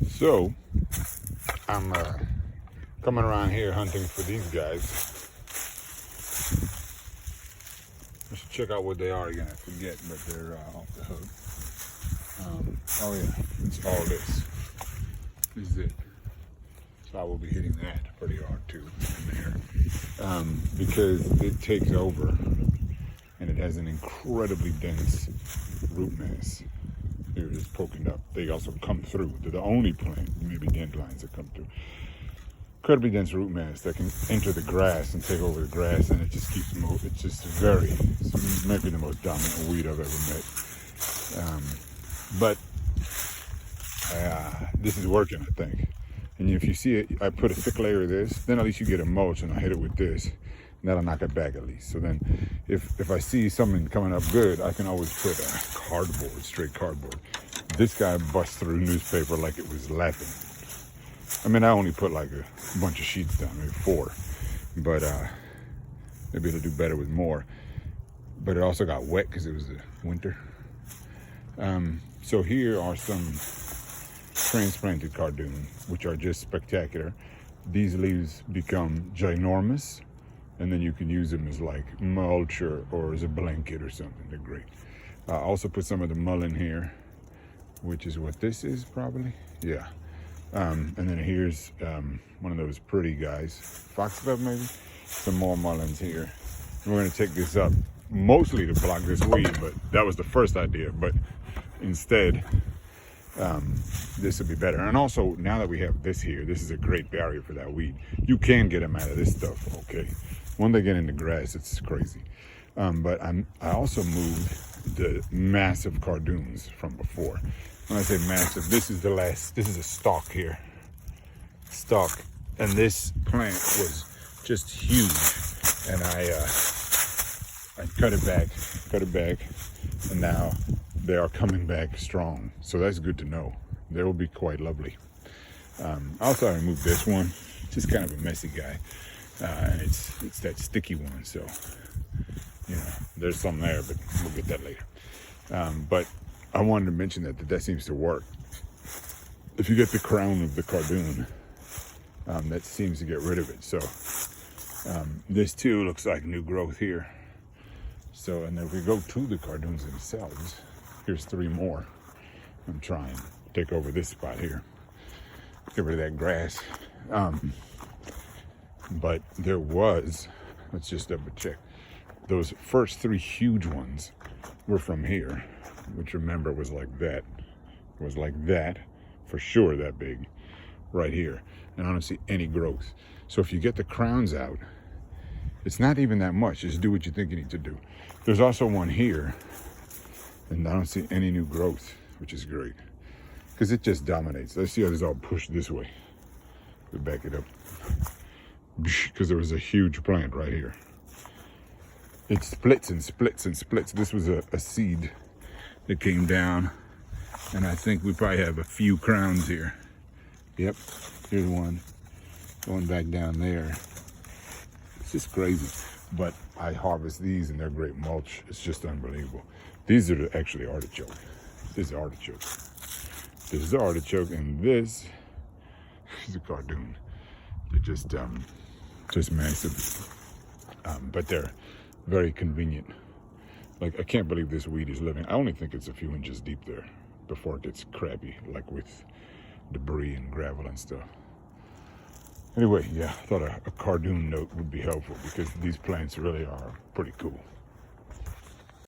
So I'm coming around here hunting for these guys. I should check out what they are again. I forget, but they're off the hook. Oh yeah, it's all this. This is it. So I will be hitting that pretty hard too in there, because it takes over and it has an incredibly dense root mass. They're just poking up. They also come through. They're the only plant, maybe dandelions, that come through. Incredibly dense root mass that can enter the grass and take over the grass, and it just keeps moving. It's just it's maybe the most dominant weed I've ever met. But this is working, I think. And if you see it, I put a thick layer of this, then at least you get a mulch, and I hit it with this, and that'll knock it back at least. So then if I see something coming up good, I can always put cardboard, straight cardboard. This guy busts through newspaper like it was laughing. I mean, I only put like a bunch of sheets down, maybe 4, but maybe it'll do better with more. But it also got wet because it was the winter. So here are some transplanted cardoon, which are just spectacular. These leaves become ginormous, and then you can use them as like mulch or as a blanket or something. They're great. I also put some of the mullein here, which is what this is probably. Yeah. And then here's one of those pretty guys, foxglove maybe. Some more mulleins here. We're going to take this up mostly to block this weed, but that was the first idea. But instead, this would be better. And also, now that we have this here, this is a great barrier for that weed. You can get them out of this stuff, okay? When they get in the grass, it's crazy. But I also moved the massive cardoons from before. When I say massive, this is a stalk here. Stalk. And this plant was just huge. And I cut it back, and now they are coming back strong. So that's good to know. They will be quite lovely. Also, I removed this one. Just kind of a messy guy. And it's that sticky one. So, you know, there's some there, but we'll get that later. But I wanted to mention that seems to work. If you get the crown of the cardoon, that seems to get rid of it. So this too looks like new growth here. So, and if we go to the cardoons themselves, here's 3 more. I'm trying to take over this spot here, get rid of that grass. But there was, let's just double check. Those first 3 huge ones were from here, which remember was like that. It was like that, for sure, that big, right here. And I don't see any growth. So if you get the crowns out, it's not even that much. Just do what you think you need to do. There's also one here, and I don't see any new growth, which is great, because it just dominates. Let's see how this all pushed this way. We back it up, because there was a huge plant right here. It splits and splits and splits. This was a seed that came down, and I think we probably have a few crowns here. Yep, here's one going back down there. It's just crazy. But I harvest these, and they're great mulch. It's just unbelievable. These are actually artichoke. This is artichoke. This is artichoke, and this is a cardoon. They're just massive. But they're very convenient. Like, I can't believe this weed is living. I only think it's a few inches deep there before it gets crappy, like with debris and gravel and stuff. Anyway, yeah, I thought a cardoon note would be helpful, because these plants really are pretty cool.